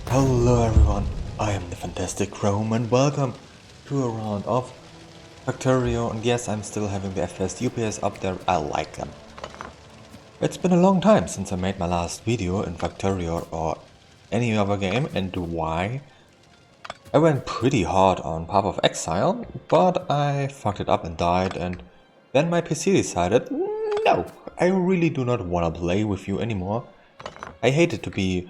Hello everyone, I am the Fantastic Rome and welcome to a round of Factorio, and yes, I'm still having the FPS UPS up there, I like them. It's been a long time since I made my last video in Factorio or any other game, and why? I went pretty hard on Path of Exile, but I fucked it up and died, and then my PC decided, no, I really do not want to play with you anymore. I hate it to be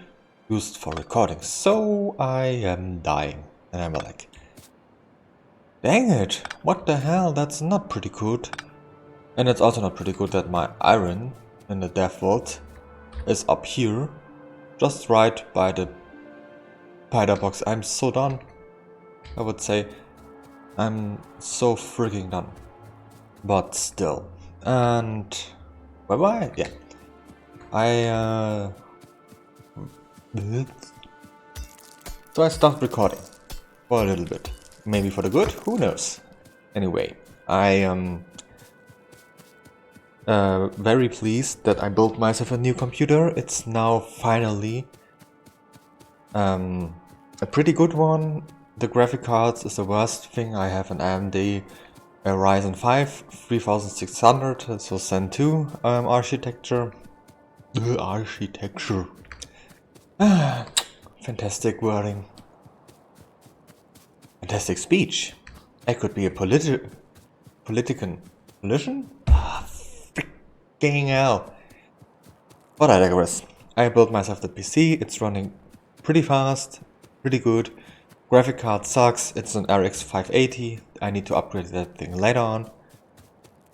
used for recording, so I am dying. And I'm like, dang it, what the hell, that's not pretty good. And it's also not pretty good that my iron in the Death World is up here, just right by the spider box. I'm so done. I would say I'm so freaking done. But still. And bye bye. Yeah. So I stopped recording for a little bit. Maybe for the good, who knows. Anyway, I am very pleased that I built myself a new computer. It's now finally a pretty good one. The graphic cards is the worst thing. I have an AMD Ryzen 5 3600, so Zen 2 architecture. Fantastic wording. Fantastic speech. I could be a politician? Freaking hell. But I digress. I built myself the PC. It's running pretty fast, pretty good. Graphic card sucks. It's an RX 580. I need to upgrade that thing later on.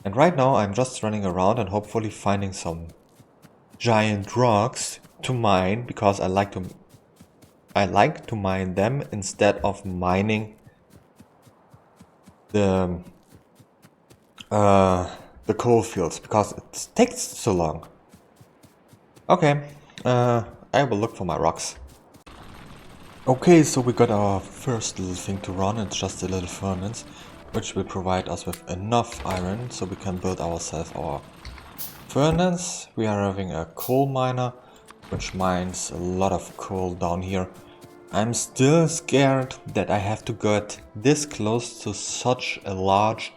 And right now I'm just running around and hopefully finding some giant rocks to mine, because I like to mine them instead of mining the coal fields, because it takes so long. Okay, I will look for my rocks. Okay, so we got our first little thing to run. It's just a little furnace, which will provide us with enough iron so we can build ourselves our furnace. We are having a coal miner, which mines a lot of coal down here. I'm still scared that I have to get this close to such a large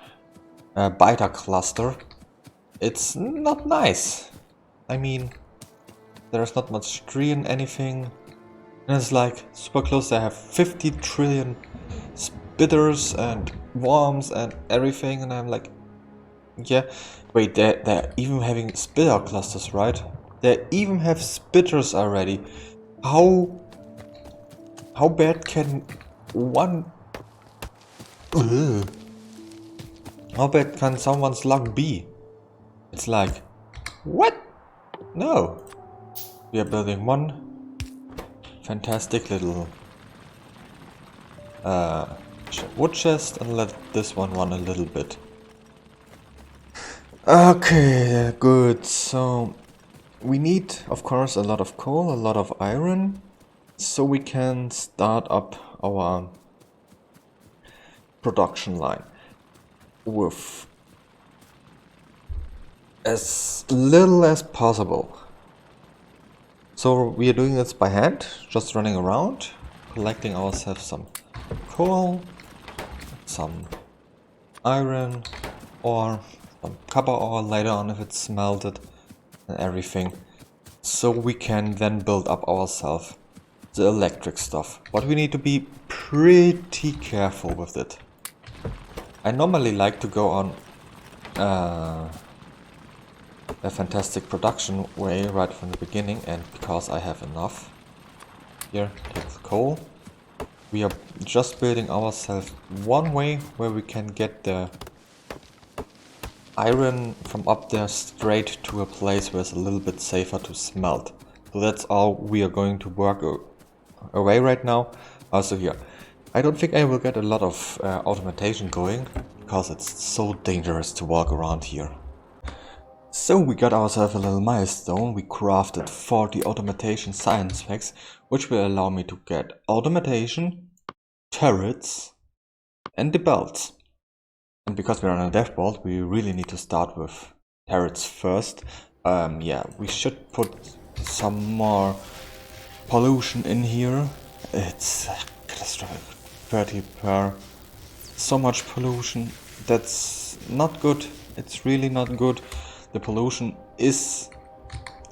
biter cluster. It's not nice. I mean, there's not much tree in anything. And it's like super close. They have 50 trillion spitters and worms and everything, and I'm like, yeah, wait, they're even having spitter clusters, right? They even have spitters already. How bad can one... Ugh. How bad can someone's luck be? It's like, what? No. We are building one fantastic little wood chest, and let this one run a little bit. Okay, good. So we need, of course, a lot of coal, a lot of iron, so we can start up our production line with as little as possible. So we are doing this by hand, just running around, collecting ourselves some coal, some iron ore, some copper ore later on if it's smelted, and everything. So we can then build up ourselves the electric stuff. But we need to be pretty careful with it. I normally like to go on a fantastic production way right from the beginning, and because I have enough here, take the coal. We are just building ourselves one way where we can get the iron from up there straight to a place where it's a little bit safer to smelt. So that's all we are going to work away right now. Also here, I don't think I will get a lot of automation going, because it's so dangerous to walk around here. So we got ourselves a little milestone. We crafted 40 automation science packs, which will allow me to get automation, turrets, and the belts. And because we're on a Death World, we really need to start with turrets first. Yeah, we should put some more pollution in here It's catastrophic. 30 per. So much pollution. That's not good. It's really not good. The pollution is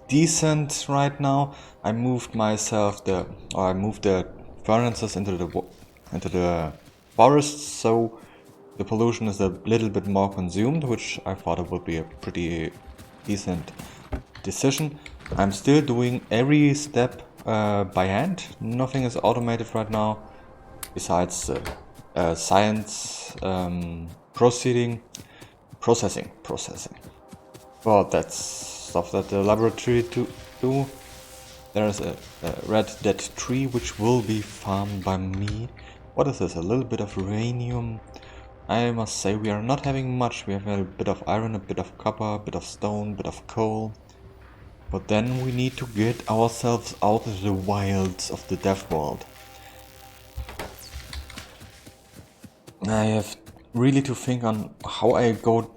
decent right now. I moved the furnaces into the forest, so the pollution is a little bit more consumed, which I thought it would be a pretty decent decision. I'm still doing every step by hand. Nothing is automated right now, besides science processing. Well, that's stuff that the laboratory do. There's a red dead tree which will be farmed by me. What is this? A little bit of uranium. I must say we are not having much. We have a bit of iron, a bit of copper, a bit of stone, a bit of coal. But then we need to get ourselves out of the wilds of the Death World. I have really to think on how I go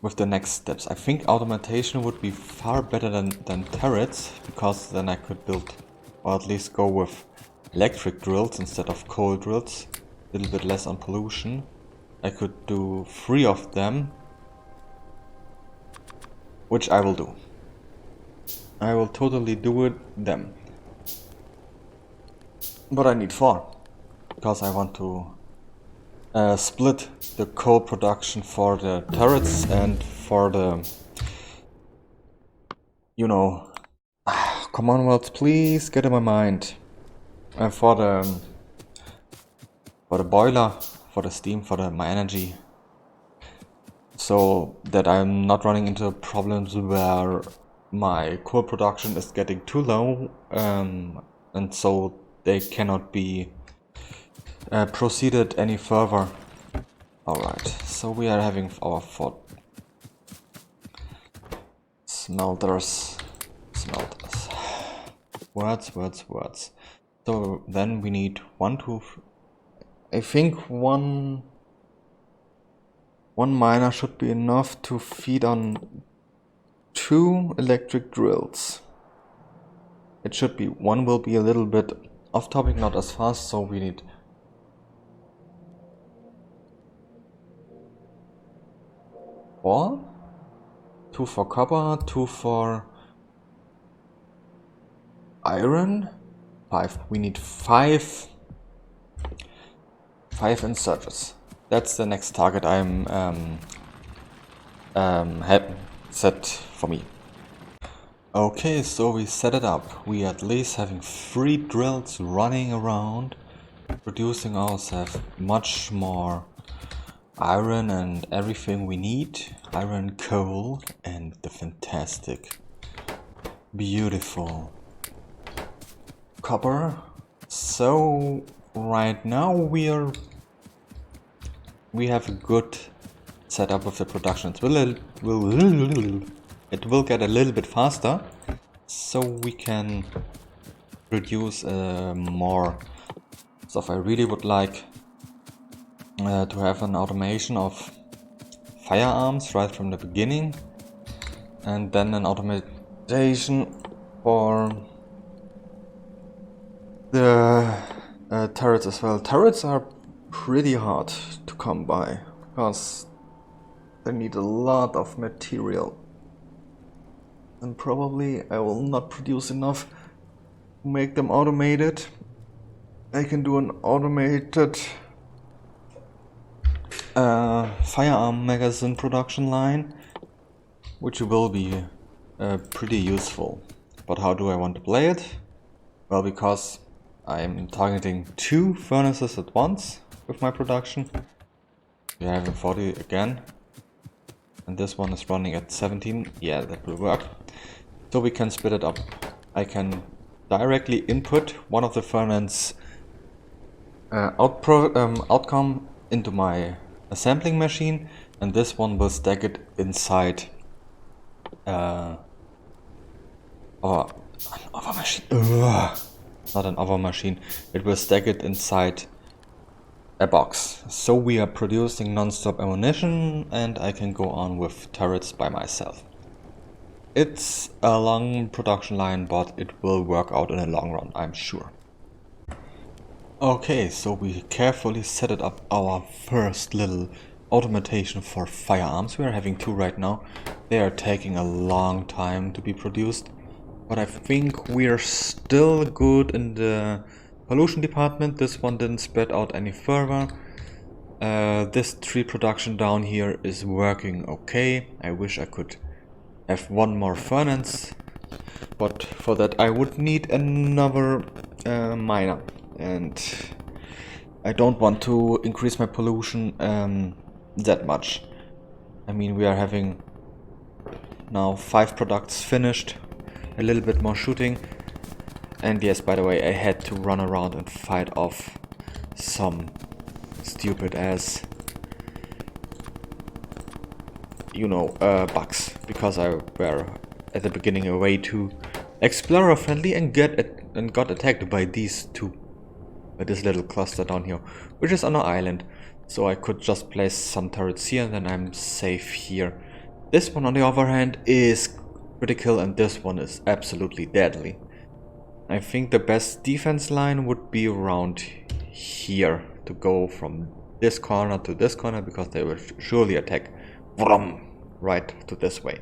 with the next steps. I think automation would be far better than turrets, because then I could build, or at least go with electric drills instead of coal drills. A little bit less on pollution. I could do 3 of them, which I will do. I will totally do them. But I need 4, because I want to split the coal production for the turrets and for the, you know, Commonwealth, please get in my mind. For the boiler, for the steam, for my energy, so that I'm not running into problems where my coal production is getting too low, and so they cannot be proceeded any further. Alright, so we are having our 4 smelters. Words. So then we need 1, 2, I think one miner should be enough to feed on 2 electric drills. It should be. 1 will be a little bit off topic, not as fast, so we need 4. 2 for copper, 2 for iron, 5. We need 5 inserters. That's the next target I'm set for me. Okay, so we set it up. We at least having 3 drills running around, producing ourselves much more iron and everything we need. Iron, coal, and the fantastic, beautiful copper. So right now we have a good setup of the production. It will get a little bit faster, so we can produce more stuff. I really would like to have an automation of firearms right from the beginning, and then an automation for the turrets as well. Turrets are pretty hard to come by, because they need a lot of material, and probably I will not produce enough to make them automated. I can do an automated firearm magazine production line, which will be pretty useful. But how do I want to play it? Well, because I'm targeting 2 furnaces at once with my production. We are having 40 again, and this one is running at 17. Yeah, that will work. So we can split it up. I can directly input one of the furnace outcome into my assembling machine, and this one will stack it inside another machine. Not another machine. It will stack it inside a box. So we are producing non-stop ammunition, and I can go on with turrets by myself. It's a long production line, but it will work out in the long run, I'm sure. Okay, so we carefully set it up our first little automation for firearms. We are having 2 right now. They are taking a long time to be produced. But I think we're still good in the pollution department. This one didn't spread out any further. This tree production down here is working okay. I wish I could have 1 more furnace. But for that I would need another miner. And I don't want to increase my pollution that much. I mean, we are having now 5 products finished, a little bit more shooting. And yes, by the way, I had to run around and fight off some stupid ass, you know, bugs, because I were at the beginning way too explorer friendly and got attacked by these 2. This little cluster down here, which is on an island, so I could just place some turrets here and then I'm safe here. This one on the other hand is critical and this one is absolutely deadly. I think the best defense line would be around here, to go from this corner to this corner, because they will surely attack right to this way.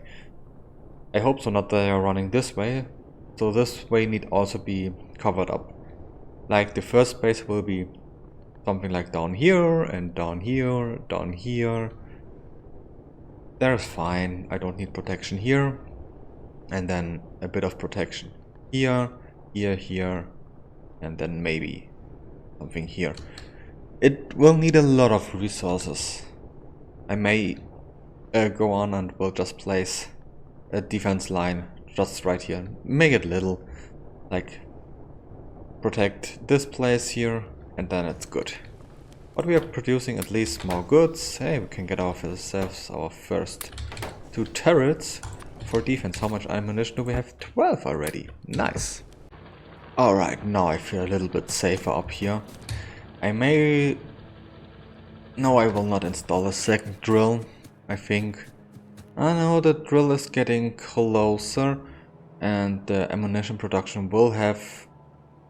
I hope so not they are running this way, so this way need also be covered up. Like the first base will be something like down here and down here, down here. There's fine, I don't need protection here. And then a bit of protection here, here, here, and then maybe something here. It will need a lot of resources. I may go on and will just place a defense line just right here. Make it little, like protect this place here, and then it's good. But we are producing at least more goods. Hey, we can get ourselves our first 2 turrets for defense. How much ammunition do we have? 12 already. Nice. Alright, now I feel a little bit safer up here. I may... No, I will not install a second drill, I think. I know the drill is getting closer and the ammunition production will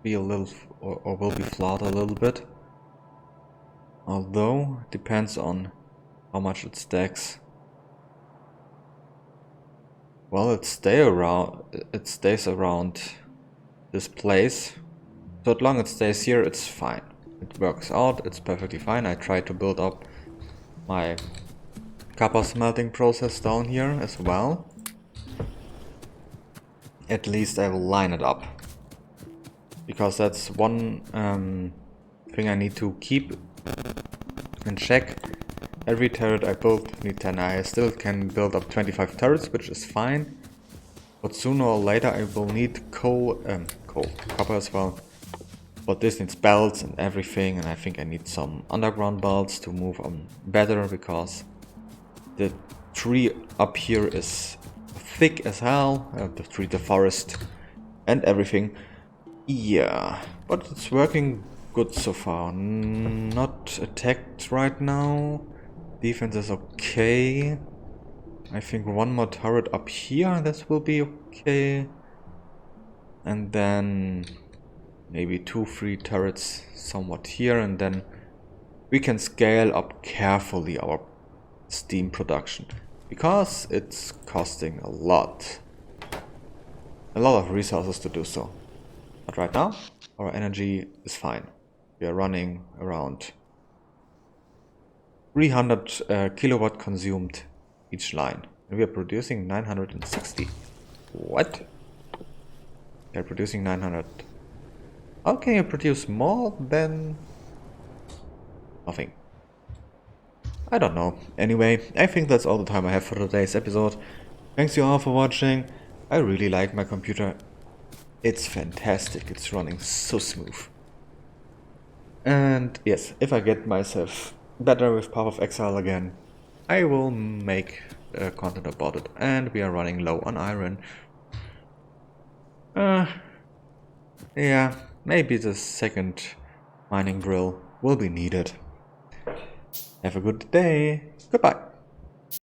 be a little, or will be flawed a little bit. Although, it depends on how much it stacks. Well, it stays around this place. So as long as it stays here, it's fine. It works out, it's perfectly fine. I tried to build up my copper smelting process down here as well. At least I will line it up. Because that's one thing I need to keep and check. Every turret I build need 10. I still can build up 25 turrets, which is fine. But sooner or later I will need copper as well. But this needs belts and everything, and I think I need some underground belts to move on better, because the tree up here is thick as hell. The forest and everything. Yeah, but it's working good so far. Not attacked right now. Defense is okay. I think 1 more turret up here, this will be okay. And then maybe 2-3 turrets somewhat here, and then we can scale up carefully our steam production, because it's costing a lot of resources to do so. But right now our energy is fine. We are running around 300 kilowatt consumed each line, and we are producing 960. What? We are producing 900. How can you produce more than nothing? I don't know. Anyway, I think that's all the time I have for today's episode. Thanks you all for watching. I really like my computer. It's fantastic. It's running so smooth. And yes, if I get myself better with Path of Exile again, I will make content about it. And we are running low on iron. Yeah, maybe the second mining drill will be needed. Have a good day. Goodbye.